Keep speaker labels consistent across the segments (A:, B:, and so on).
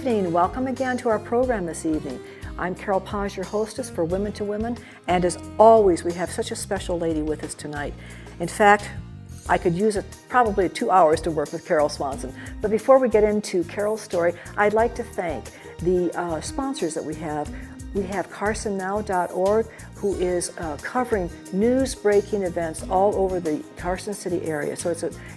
A: evening. Welcome again to our program this evening. I'm Carol Paz, your hostess for Women to Women, and as always, we have such a special lady with us tonight. In fact, I could use probably 2 hours to work with Carol Swanson. But before we get into Carol's story, I'd like to thank the sponsors that we have. We have carsonnow.org, who is covering news-breaking events all over the Carson City area. So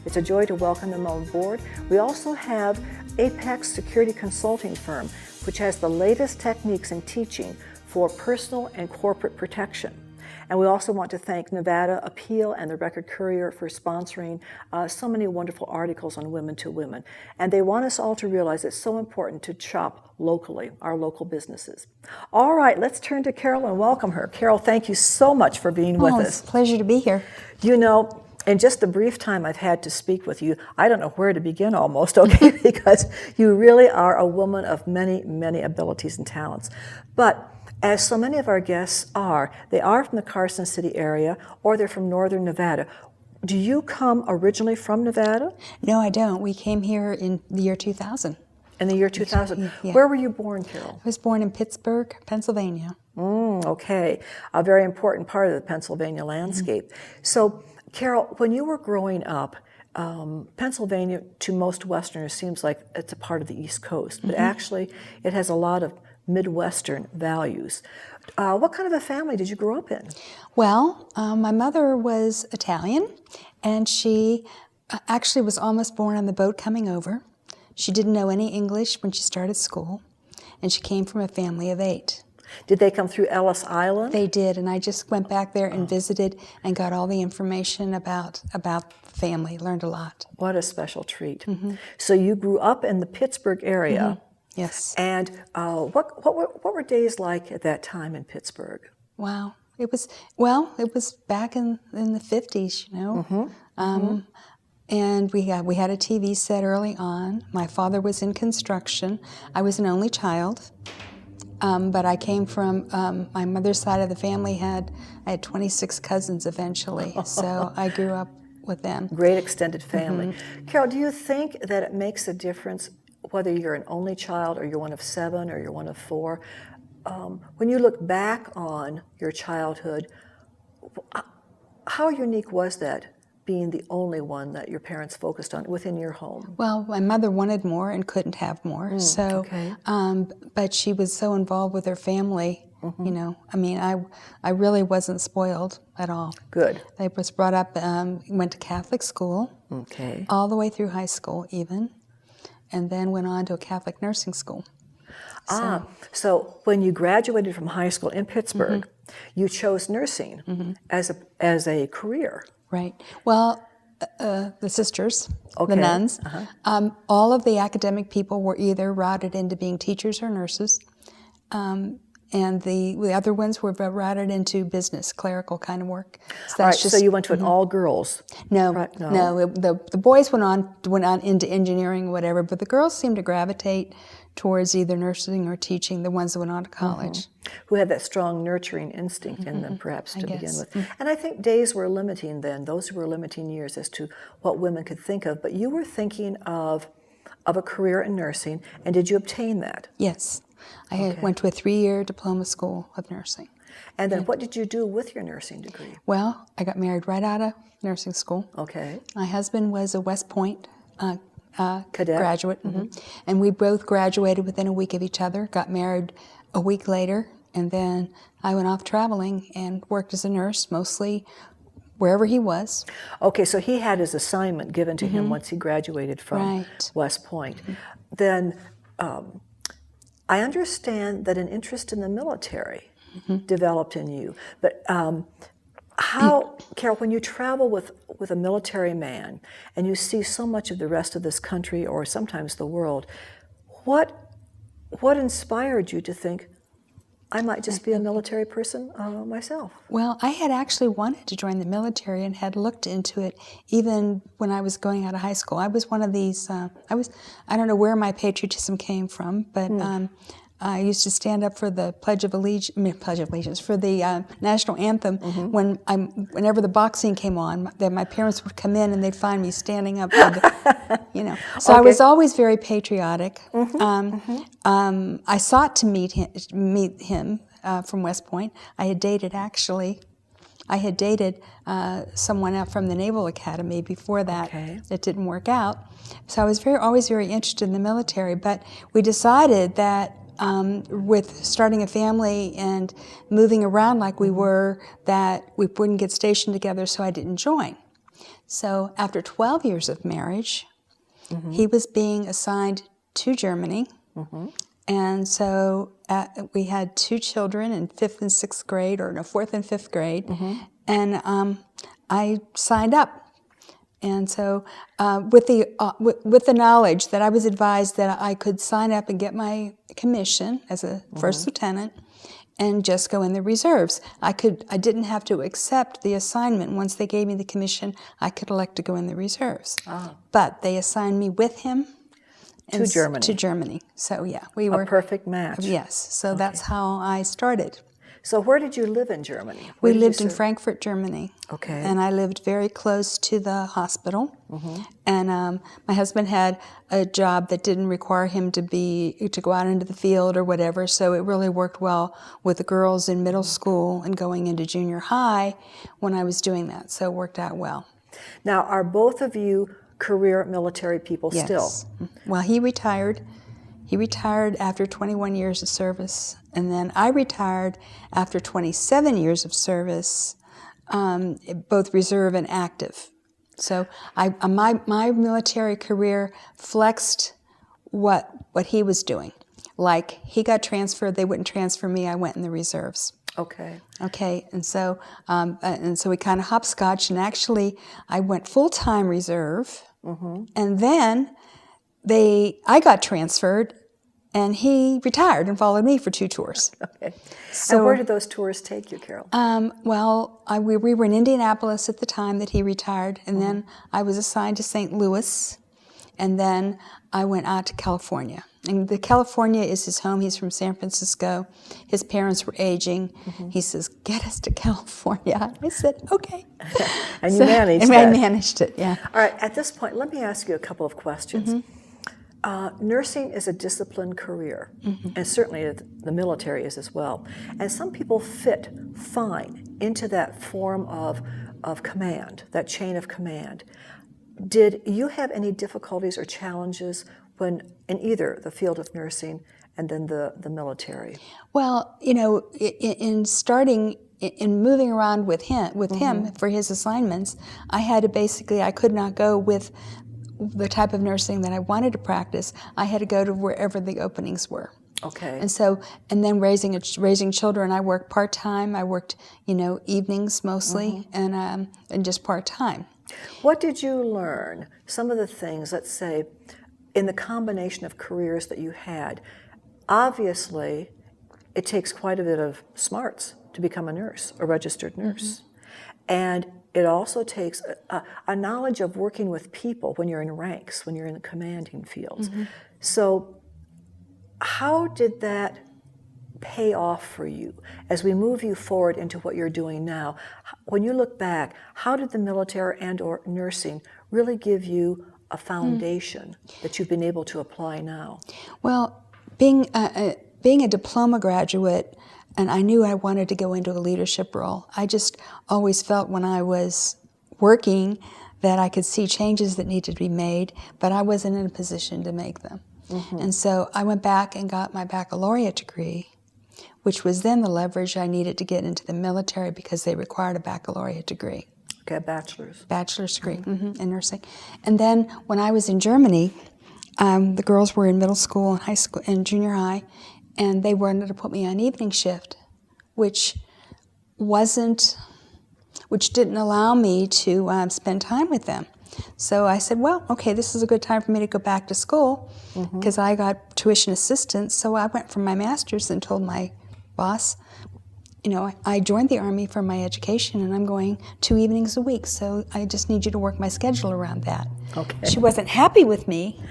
A: it's a joy to welcome them on board. We also have Apex Security Consulting Firm, which has the latest techniques in teaching for personal and corporate protection. And we also want to thank Nevada Appeal and the Record Courier for sponsoring so many wonderful articles on Women to Women. And they want us all to realize it's so important to shop locally, our local businesses. All right, let's turn to Carol and welcome her. Carol, thank you so much for being with us.
B: It's a pleasure to be here.
A: You know, in just the brief time I've had to speak with you, I don't know where to begin almost, okay, because you really are a woman of many, many abilities and talents. But as so many of our guests are, they are from the Carson City area or they're from northern Nevada. Do you come originally from Nevada?
B: No, I don't. We came here in the year 2000.
A: In the year 2000.
B: Yeah.
A: Where were you born, Carol?
B: I was born in Pittsburgh, Pennsylvania.
A: Okay. A very important part of the Pennsylvania landscape. So, Carol, when you were growing up, Pennsylvania to most Westerners seems like it's a part of the East Coast, but actually it has a lot of Midwestern values. What kind of a family did you grow up in?
B: Well, my mother was Italian, and she actually was almost born on the boat coming over. She didn't know any English when she started school, and she came from a family of 8.
A: Did they come through Ellis Island?
B: They did, and I just went back there and visited and got all the information about the family, learned a lot.
A: What a special treat. So you grew up in the Pittsburgh area.
B: Yes.
A: And what were days like at that time in Pittsburgh?
B: Wow. It was back in the 50s, you know. And we had a TV set early on. My father was in construction. I was an only child. But I came from my mother's side of the family I had 26 cousins eventually, so I grew up with them.
A: Great extended family. Carol, do you think that it makes a difference whether you're an only child or you're one of 7 or you're one of 4? When you look back on your childhood, how unique was that, being the only one that your parents focused on within your home?
B: Well, my mother wanted more and couldn't have more, but she was so involved with her family, you know. I mean, I really wasn't spoiled at all.
A: Good.
B: I was brought up, went to Catholic school, all the way through high school even, and then went on to a Catholic nursing school.
A: So when you graduated from high school in Pittsburgh, you chose nursing as a career.
B: Right. Well, the sisters, the nuns, all of the academic people were either routed into being teachers or nurses, and the other ones were routed into business, clerical kind of work. So that's
A: so you went to an all-girls?
B: No,
A: right?
B: No. The boys went on into engineering or whatever, but the girls seemed to gravitate towards either nursing or teaching, the ones that went on to college.
A: Who had that strong nurturing instinct in them, perhaps, to begin with. And I think days were limiting then. Those were limiting years as to what women could think of. But you were thinking of a career in nursing, and did you obtain that?
B: Yes. I went to a 3-year diploma school of nursing.
A: And then what did you do with your nursing degree?
B: Well, I got married right out of nursing school.
A: Okay.
B: My husband was a West Point
A: cadet
B: graduate, and we both graduated within a week of each other, got married a week later, and then I went off traveling and worked as a nurse, mostly wherever he was.
A: Okay, so he had his assignment given to him once he graduated from West Point. Then I understand that an interest in the military developed in you, but how, Carol, when you travel with a military man and you see so much of the rest of this country or sometimes the world, what inspired you to think, I might just be a military person myself?
B: Well, I had actually wanted to join the military and had looked into it even when I was going out of high school. I was one of these, I don't know where my patriotism came from, but I used to stand up for the Pledge of Allegiance, for the national anthem whenever the boxing came on. That my parents would come in and they'd find me standing up for the, So I was always very patriotic. I sought to meet him from West Point. I had dated someone out from the Naval Academy before that. It didn't work out. So I was always very interested in the military, but we decided that with starting a family and moving around like we were, that we wouldn't get stationed together, so I didn't join. So after 12 years of marriage, he was being assigned to Germany, and so we had 2 children in 5th and 6th grade, or no, 4th and 5th grade, and I signed up. And so with the knowledge that I was advised that I could sign up and get my commission as a first lieutenant and just go in the reserves. I didn't have to accept the assignment. Once they gave me the commission, I could elect to go in the reserves. But they assigned me with him
A: to Germany.
B: To Germany. So yeah, we were
A: a perfect match.
B: Yes. So that's how I started.
A: So where did you live in Germany?
B: We lived in Frankfurt, Germany.
A: Okay.
B: And I lived very close to the hospital. And my husband had a job that didn't require him to go out into the field or whatever, so it really worked well with the girls in middle school and going into junior high when I was doing that, so it worked out well.
A: Now, are both of you career military people still?
B: Well, he retired. He retired after 21 years of service, and then I retired after 27 years of service, both reserve and active. So my military career flexed what he was doing. Like, he got transferred, they wouldn't transfer me, I went in the reserves.
A: Okay.
B: And so we kind of hopscotched, and actually I went full-time reserve, and then I got transferred, and he retired and followed me for 2 tours.
A: Okay.
B: So,
A: and where did those tours take you, Carol?
B: We were in Indianapolis at the time that he retired, and then I was assigned to St. Louis, and then I went out to California. And California is his home. He's from San Francisco. His parents were aging. He says, "Get us to California." I said, "Okay."
A: And you managed it.
B: I managed it, yeah.
A: All right, at this point, let me ask you a couple of questions. Nursing is a disciplined career, and certainly the military is as well. And some people fit fine into that form of command, that chain of command. Did you have any difficulties or challenges when in either the field of nursing and then the military? Well,
B: in moving around with him for his assignments, I could not go with the type of nursing that I wanted to practice. I had to go to wherever the openings were.
A: Okay.
B: And then raising children, I worked part-time. I worked, evenings mostly, and just part-time.
A: What did you learn? Some of the things, let's say, in the combination of careers that you had. Obviously, it takes quite a bit of smarts to become a nurse, a registered nurse. And it also takes a knowledge of working with people when you're in ranks, when you're in the commanding fields. So how did that pay off for you as we move you forward into what you're doing now? When you look back, how did the military and or nursing really give you a foundation that you've been able to apply now?
B: Well, being a diploma graduate, and I knew I wanted to go into a leadership role. I just always felt when I was working that I could see changes that needed to be made, but I wasn't in a position to make them. And so I went back and got my baccalaureate degree, which was then the leverage I needed to get into the military because they required a baccalaureate degree.
A: Okay, bachelor's.
B: Bachelor's degree in nursing. And then when I was in Germany, the girls were in middle school and high school and junior high, and they wanted to put me on evening shift, which didn't allow me to spend time with them. So I said, well, okay, this is a good time for me to go back to school because I got tuition assistance. So I went for my master's and told my boss, I joined the Army for my education and I'm going 2 evenings a week, so I just need you to work my schedule around that.
A: Okay.
B: She wasn't happy with me,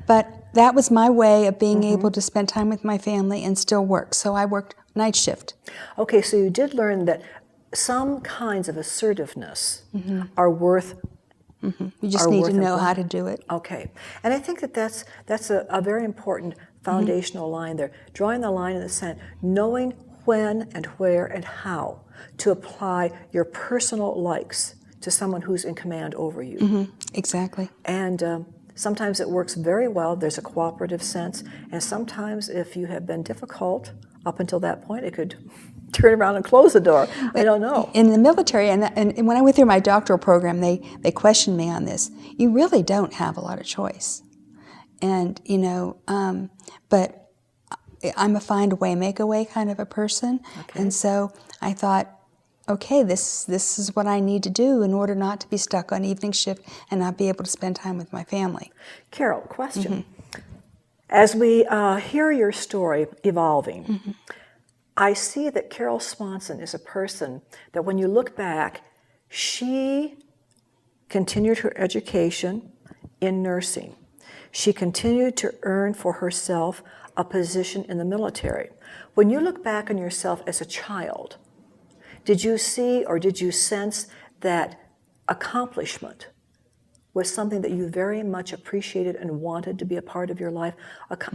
B: but that was my way of being able to spend time with my family and still work. So I worked night shift.
A: Okay, so you did learn that some kinds of assertiveness are worth.
B: You just need to know how to do it.
A: Okay, and I think that that's a very important foundational line there. Drawing the line in the sand, knowing when and where and how to apply your personal likes to someone who's in command over you.
B: Exactly.
A: And sometimes it works very well. There's a cooperative sense, and sometimes if you have been difficult up until that point, it could turn around and close the door. I don't know.
B: In the military, and when I went through my doctoral program, they questioned me on this. You really don't have a lot of choice. And, but I'm a find a way, make a way kind of a person.
A: Okay.
B: And so I thought, okay, this is what I need to do in order not to be stuck on evening shift and not be able to spend time with my family.
A: Carol, question. As we hear your story evolving, I see that Carol Swanson is a person that when you look back, she continued her education in nursing. She continued to earn for herself a position in the military. When you look back on yourself as a child, did you see or did you sense that accomplishment was something that you very much appreciated and wanted to be a part of your life?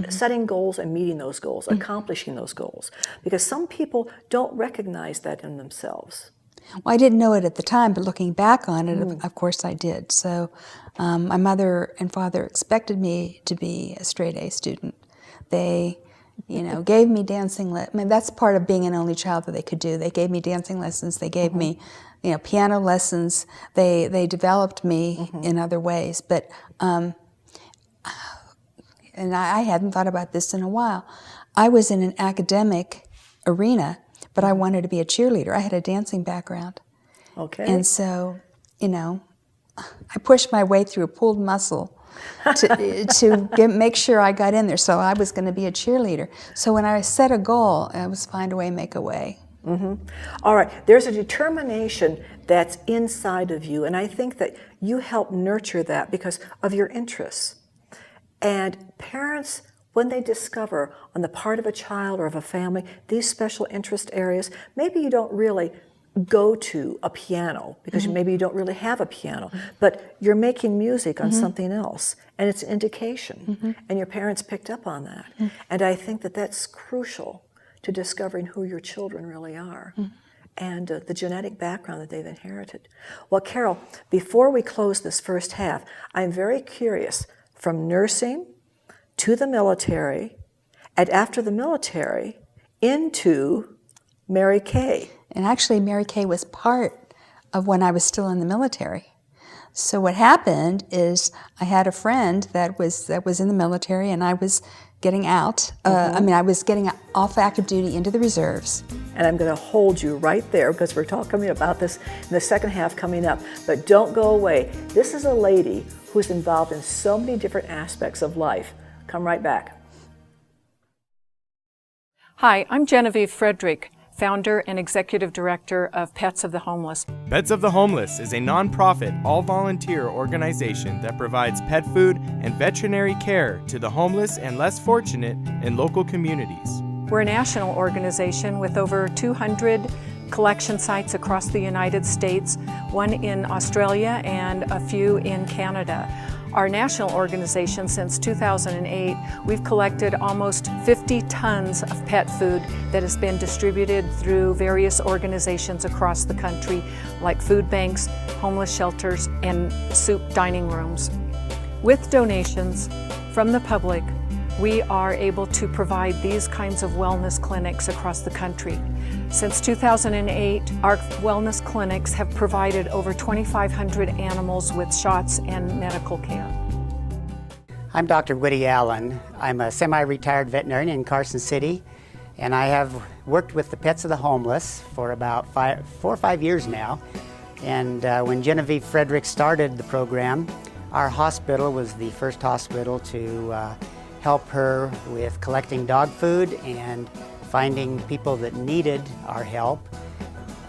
A: Setting goals and meeting those goals, accomplishing those goals. Because some people don't recognize that in themselves.
B: Well, I didn't know it at the time, but looking back on it, of course I did. So my mother and father expected me to be a straight A student. They, gave me dancing I mean, that's part of being an only child that they could do. They gave me dancing lessons. They gave me, piano lessons. They developed me in other ways. But, and I hadn't thought about this in a while. I was in an academic arena, but I wanted to be a cheerleader. I had a dancing background.
A: Okay.
B: And so, I pushed my way through a pulled muscle to make sure I got in there. So I was going to be a cheerleader. So when I set a goal, I was find a way, make a way.
A: All right. There's a determination that's inside of you, and I think that you help nurture that because of your interests. And parents, when they discover on the part of a child or of a family these special interest areas, maybe you don't really go to a piano because maybe you don't really have a piano, but you're making music on something else, and it's an indication, and your parents picked up on that. And I think that that's crucial to discovering who your children really are and the genetic background that they've inherited. Well, Carol, before we close this first half, I'm very curious, from nursing to the military, and after the military, into Mary Kay.
B: And actually, Mary Kay was part of when I was still in the military. So what happened is I had a friend that was in the military, and I was getting out. I was getting off active duty into the reserves.
A: And I'm going to hold you right there because we're talking about this in the second half coming up. But don't go away. This is a lady who's involved in so many different aspects of life. Come right back.
C: Hi, I'm Genevieve Frederick, founder and executive director of Pets of the Homeless.
D: Pets of the Homeless is a nonprofit, all-volunteer organization that provides pet food and veterinary care to the homeless and less fortunate in local communities.
C: We're a national organization with over 200 collection sites across the United States, one in Australia and a few in Canada. Our national organization, since 2008, we've collected almost 50 tons of pet food that has been distributed through various organizations across the country, like food banks, homeless shelters, and soup dining rooms. With donations from the public, we are able to provide these kinds of wellness clinics across the country. Since 2008, our wellness clinics have provided over 2,500 animals with shots and medical care.
E: I'm Dr. Woody Allen. I'm a semi-retired veterinarian in Carson City, and I have worked with the Pets of the Homeless for about 4 or 5 years now. And when Genevieve Frederick started the program, our hospital was the first hospital to help her with collecting dog food and finding people that needed our help.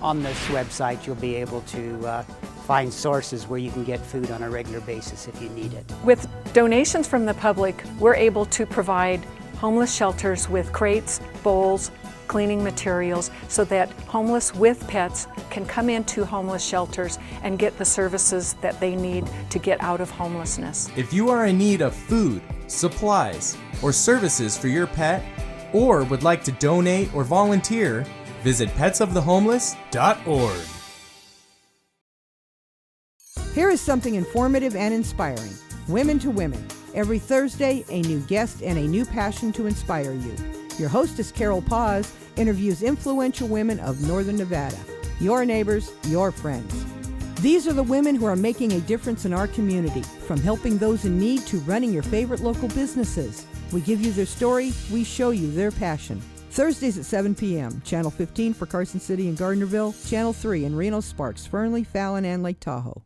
E: On this website, you'll be able to find sources where you can get food on a regular basis if you need it.
C: With donations from the public, we're able to provide homeless shelters with crates, bowls, cleaning materials, so that homeless with pets can come into homeless shelters and get the services that they need to get out of homelessness.
D: If you are in need of food, supplies, or services for your pet, or would like to donate or volunteer, visit petsofthehomeless.org.
F: Here is something informative and inspiring. Women to Women. Every Thursday, a new guest and a new passion to inspire you. Your hostess, Carol Paz, interviews influential women of Northern Nevada. Your neighbors, your friends. These are the women who are making a difference in our community, from helping those in need to running your favorite local businesses. We give you their story, we show you their passion. Thursdays at 7 p.m., Channel 15 for Carson City and Gardnerville, Channel 3 in Reno, Sparks, Fernley, Fallon, and Lake Tahoe.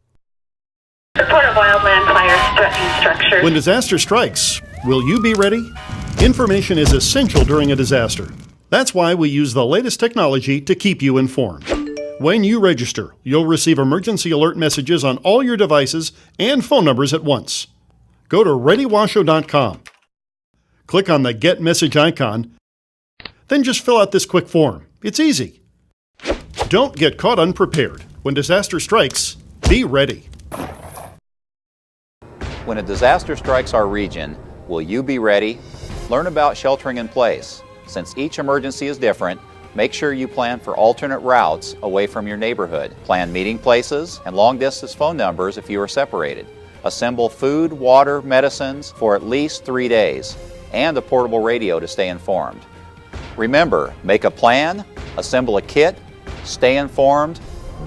G: Report of wildland fires threatening structures.
H: When disaster strikes, will you be ready? Information is essential during a disaster. That's why we use the latest technology to keep you informed. When you register, you'll receive emergency alert messages on all your devices and phone numbers at once. Go to ReadyWashoe.com. Click on the Get Message icon, then just fill out this quick form. It's easy. Don't get caught unprepared. When disaster strikes, be ready.
I: When a disaster strikes our region, will you be ready? Learn about sheltering in place. Since each emergency is different, make sure you plan for alternate routes away from your neighborhood. Plan meeting places and long-distance phone numbers if you are separated. Assemble food, water, medicines for at least 3 days, and a portable radio to stay informed. Remember, make a plan, assemble a kit, stay informed,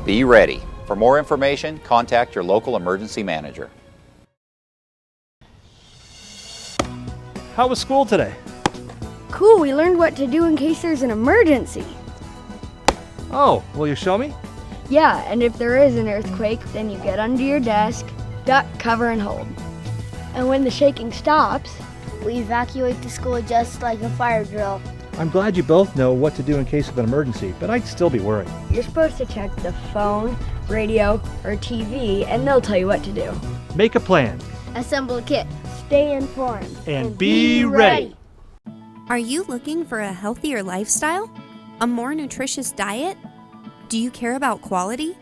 I: be ready. For more information, contact your local emergency manager.
J: How was school today?
K: Cool, we learned what to do in case there's an emergency.
J: Oh, will you show me?
K: Yeah, and if there is an earthquake, then you get under your desk, duck, cover, and hold. And when the shaking stops,
L: we evacuate the school just like a fire drill.
J: I'm glad you both know what to do in case of an emergency, but I'd still be worried.
K: You're supposed to check the phone, radio, or TV, and they'll tell you what to do.
J: Make a plan.
L: Assemble a kit. Stay informed.
J: And be ready.
M: Are you looking for a healthier lifestyle? A more nutritious diet? Do you care about quality?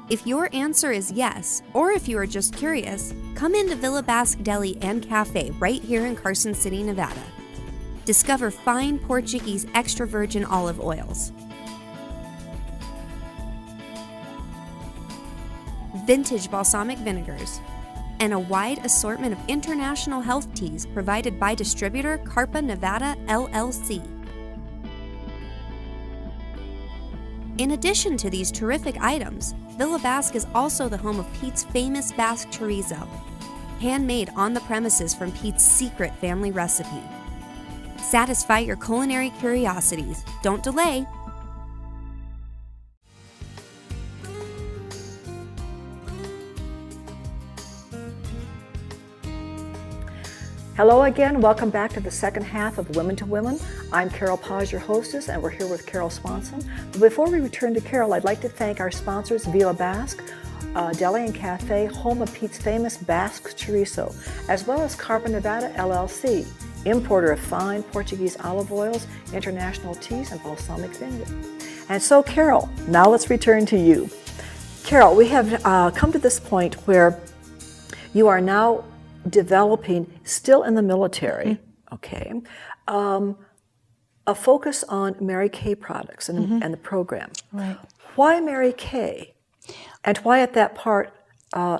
M: If your answer is yes, or if you are just curious, come into Villa Basque Deli and Cafe right here in Carson City, Nevada. Discover fine Portuguese extra virgin olive oils, vintage balsamic vinegars, and a wide assortment of international health teas provided by distributor Carpa Nevada LLC. In addition to these terrific items, Villa Basque is also the home of Pete's famous Basque chorizo, handmade on the premises from Pete's secret family recipe. Satisfy your culinary curiosities. Don't delay.
A: Hello again, welcome back to the second half of Women to Women. I'm Carol Paz, your hostess, and we're here with Carol Swanson. But before we return to Carol, I'd like to thank our sponsors, Villa Basque Deli and Cafe, home of Pete's famous Basque chorizo, as well as Carpa Nevada LLC, importer of fine Portuguese olive oils, international teas, and balsamic vinegar. And so, Carol, now let's return to you. Carol, we have come to this point where you are now developing, still in the military, okay, a focus on Mary Kay products and, and the program.
B: Right.
A: Why Mary Kay? And why at that part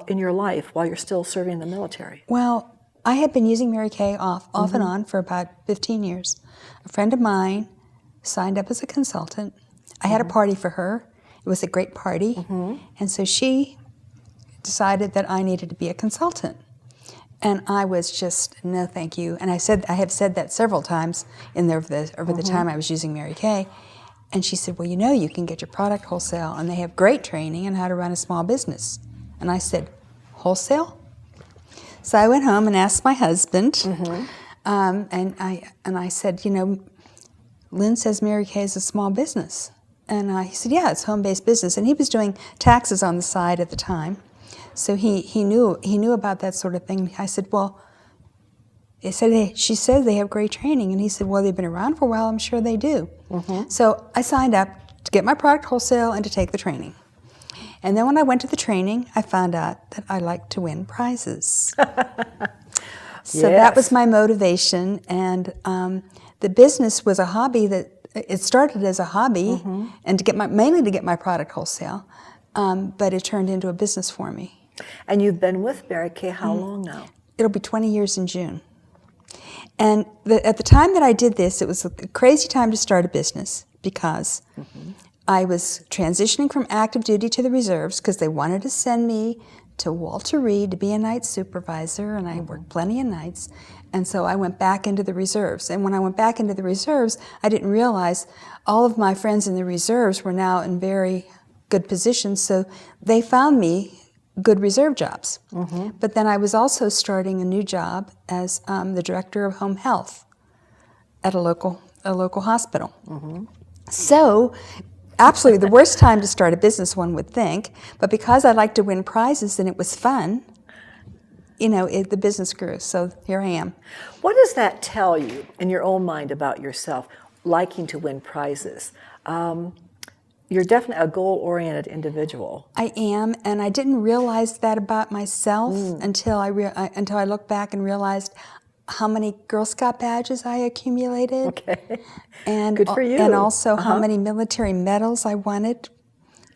A: in your life while you're still serving in the military?
B: Well, I had been using Mary Kay off and on for about 15 years. A friend of mine signed up as a consultant. I had a party for her. It was a great party. And so she decided that I needed to be a consultant. And I was just, no thank you. And I have said that several times over the time I was using Mary Kay. And she said, well, you know, you can get your product wholesale, and they have great training on how to run a small business. And I said, wholesale? So I went home and asked my husband, and I said, you know, Lynn says Mary Kay is a small business. And he said, yeah, it's home-based business. And he was doing taxes on the side at the time. So he knew about that sort of thing. I said, well, she said they have great training. And he said, well, they've been around for a while. I'm sure they do. So I signed up to get my product wholesale and to take the training. And then when I went to the training, I found out that I like to win prizes. So that was my motivation. And the business was a hobby it started as a hobby and mainly to get my product wholesale, but it turned into a business for me.
A: And you've been with Mary Kay how long now?
B: It'll be 20 years in June. And at the time that I did this, it was a crazy time to start a business because I was transitioning from active duty to the reserves because they wanted to send me to Walter Reed to be a night supervisor, and I worked plenty of nights. And so I went back into the reserves. And when I went back into the reserves, I didn't realize all of my friends in the reserves were now in very good positions, so they found me good reserve jobs. But then I was also starting a new job as the director of home health at a local hospital. So absolutely the worst time to start a business, one would think, but because I like to win prizes and it was fun, the business grew, so here I am.
A: What does that tell you in your own mind about yourself, liking to win prizes? You're definitely a goal-oriented individual.
B: I am, and I didn't realize that about myself until I looked back and realized how many Girl Scout badges I accumulated.
A: Okay,
B: and
A: good for you.
B: And also how many military medals I wanted,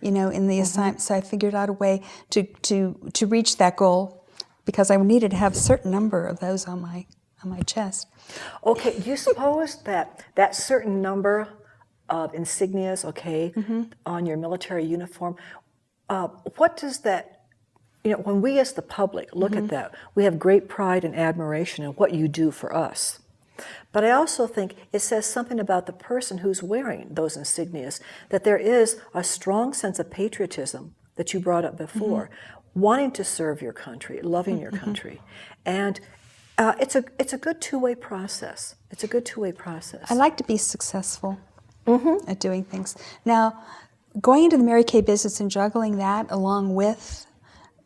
B: in the assignment. So I figured out a way to reach that goal, because I needed to have a certain number of those on my chest.
A: Okay, do you suppose that certain number of insignias, on your military uniform, what does that, when we as the public look at that, we have great pride and admiration in what you do for us. But I also think it says something about the person who's wearing those insignias, that there is a strong sense of patriotism that you brought up before, wanting to serve your country, loving your country. And it's a good two-way process. It's a good two-way process.
B: I like to be successful at doing things. Now, going into the Mary Kay business and juggling that along with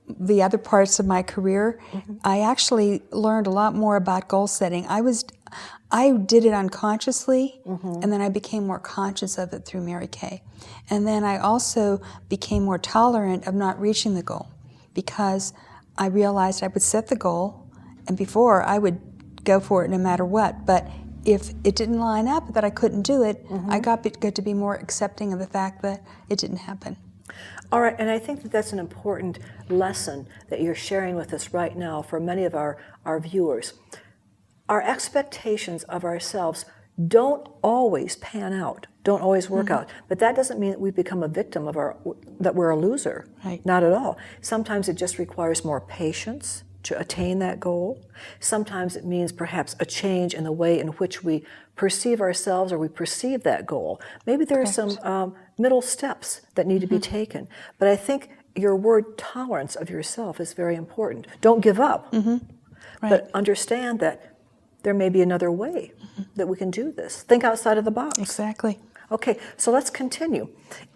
B: the other parts of my career, I actually learned a lot more about goal setting. I did it unconsciously, and then I became more conscious of it through Mary Kay. And then I also became more tolerant of not reaching the goal, because I realized I would set the goal, and before I would go for it no matter what. But if it didn't line up, that I couldn't do it, I got to be more accepting of the fact that it didn't happen.
A: All right, and I think that's an important lesson that you're sharing with us right now for many of our viewers. Our expectations of ourselves don't always pan out, don't always work out. But that doesn't mean that we become a victim of that we're a loser.
B: Right.
A: Not at all. Sometimes it just requires more patience to attain that goal. Sometimes it means perhaps a change in the way in which we perceive ourselves or we perceive that goal. Maybe there are some middle steps that need to be taken. But I think your word tolerance of yourself is very important. Don't give up, but understand that there may be another way that we can do this. Think outside of the box.
B: Exactly.
A: Okay, so let's continue.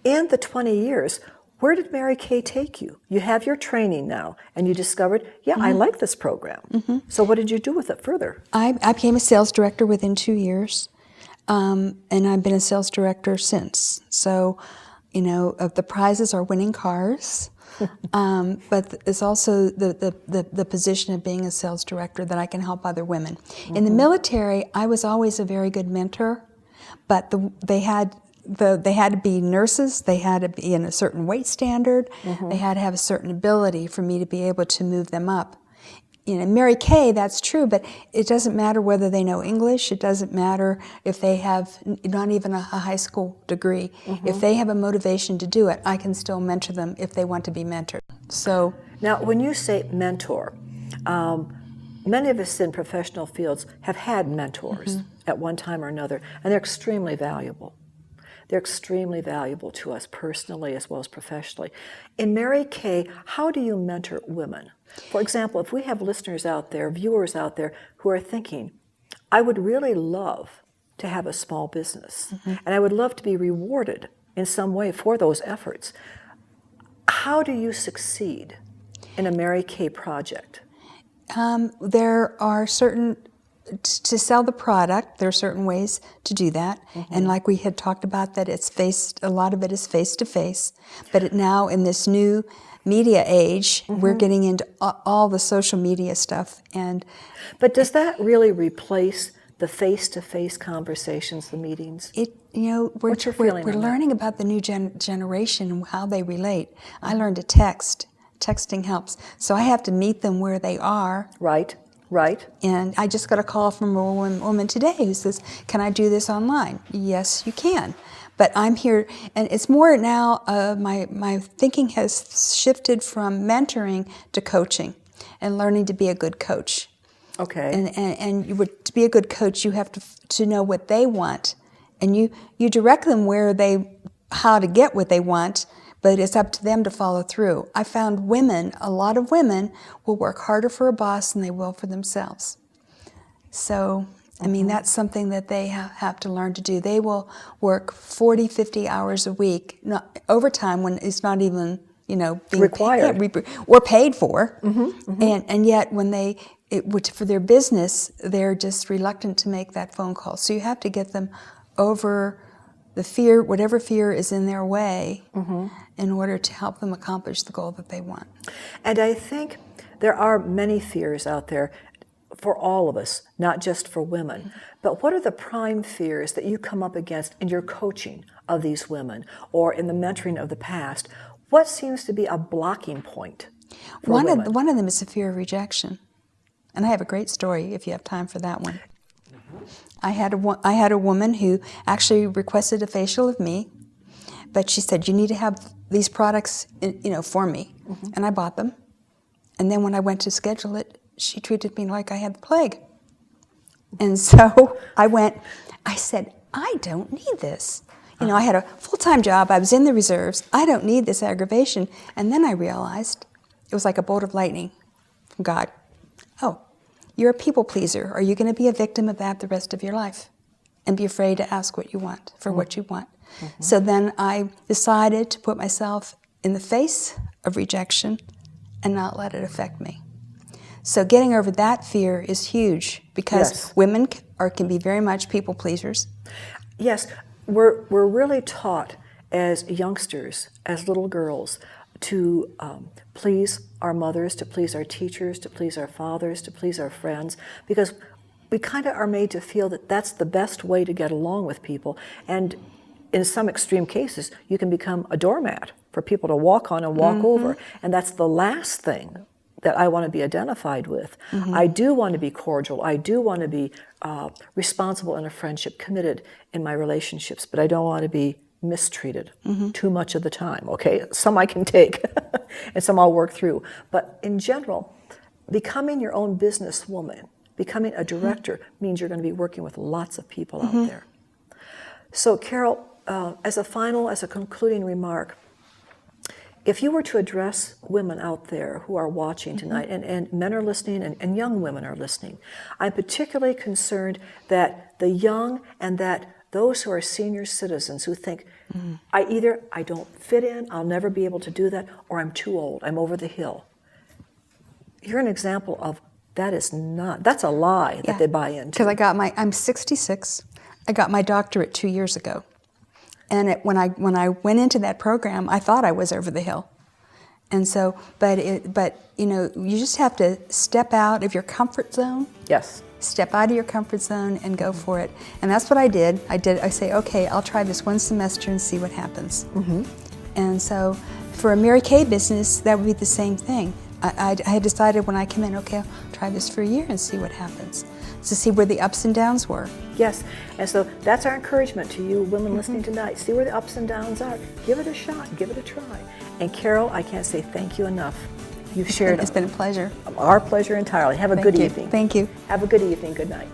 A: In the 20 years, where did Mary Kay take you? You have your training now, and you discovered, I like this program. So what did you do with it further?
B: I became a sales director within 2 years, and I've been a sales director since. So, the prizes are winning cars, but it's also the position of being a sales director that I can help other women. In the military, I was always a very good mentor, but they had to be nurses, they had to be in a certain weight standard, they had to have a certain ability for me to be able to move them up. Mary Kay, that's true, but it doesn't matter whether they know English, it doesn't matter if they have not even a high school degree. If they have a motivation to do it, I can still mentor them if they want to be mentored. So
A: now, when you say mentor, many of us in professional fields have had mentors at one time or another, and they're extremely valuable. They're extremely valuable to us personally as well as professionally. In Mary Kay, how do you mentor women? For example, if we have listeners out there, viewers out there who are thinking, I would really love to have a small business, and I would love to be rewarded in some way for those efforts. How do you succeed in a Mary Kay project?
B: There are certain, to sell the product, there are certain ways to do that. And like we had talked about, that a lot of it is face-to-face. But now in this new media age, we're getting into all the social media stuff.
A: But does that really replace the face-to-face conversations, the meetings?
B: We're learning about the new generation and how they relate. I learned to text. Texting helps. So I have to meet them where they are.
A: Right.
B: And I just got a call from a woman today who says, "Can I do this online?" Yes, you can. But I'm here, and it's more now, my thinking has shifted from mentoring to coaching and learning to be a good coach.
A: Okay.
B: And to be a good coach, you have to know what they want. And you direct them how to get what they want, but it's up to them to follow through. I found a lot of women will work harder for a boss than they will for themselves. So, I mean, that's something that they have to learn to do. They will work 40, 50 hours a week, overtime when it's not even, being
A: required
B: or paid for. And yet when for their business, they're just reluctant to make that phone call. So you have to get them over the fear, whatever fear is in their way, in order to help them accomplish the goal that they want.
A: And I think there are many fears out there for all of us, not just for women. But what are the prime fears that you come up against in your coaching of these women or in the mentoring of the past? What seems to be a blocking point for women?
B: One of them is the fear of rejection. And I have a great story if you have time for that one. I had a woman who actually requested a facial of me, but she said, "You need to have these products, for me." And I bought them. And then when I went to schedule it, she treated me like I had the plague. And so I said, "I don't need this." I had a full-time job. I was in the reserves. I don't need this aggravation. And then I realized it was like a bolt of lightning from God. Oh, you're a people pleaser. Are you going to be a victim of that the rest of your life and be afraid to ask what you want for what you want? So then I decided to put myself in the face of rejection and not let it affect me. So getting over that fear is huge because women can be very much people pleasers.
A: Yes, we're really taught as youngsters, as little girls, to please our mothers, to please our teachers, to please our fathers, to please our friends, because we kind of are made to feel that that's the best way to get along with people. And in some extreme cases, you can become a doormat for people to walk on and walk over. And that's the last thing that I want to be identified with. I do want to be cordial. I do want to be responsible in a friendship, committed in my relationships, but I don't want to be mistreated too much of the time, okay? Some I can take and some I'll work through. But in general, becoming your own businesswoman, becoming a director means you're going to be working with lots of people out there. So Carol, as a concluding remark, if you were to address women out there who are watching tonight, and men are listening and young women are listening, I'm particularly concerned that the young and that those who are senior citizens who think, I don't fit in, I'll never be able to do that, or I'm too old, I'm over the hill. You're an example of that's a lie that they buy into.
B: Because I'm 66, I got my doctorate 2 years ago. And when I went into that program, I thought I was over the hill. And so, you just have to step out of your comfort zone.
A: Yes.
B: Step out of your comfort zone and go for it. And that's what I did. I say, okay, I'll try this one semester and see what happens. And so for a Mary Kay business, that would be the same thing. I had decided when I come in, okay, I'll try this for a year and see what happens, to see where the ups and downs were.
A: Yes, and so that's our encouragement to you women listening tonight. See where the ups and downs are. Give it a shot, give it a try. And Carol, I can't say thank you enough. You've shared.
B: It's been a pleasure.
A: Our pleasure entirely. Have a good evening.
B: Thank you.
A: Have a good evening. Good night.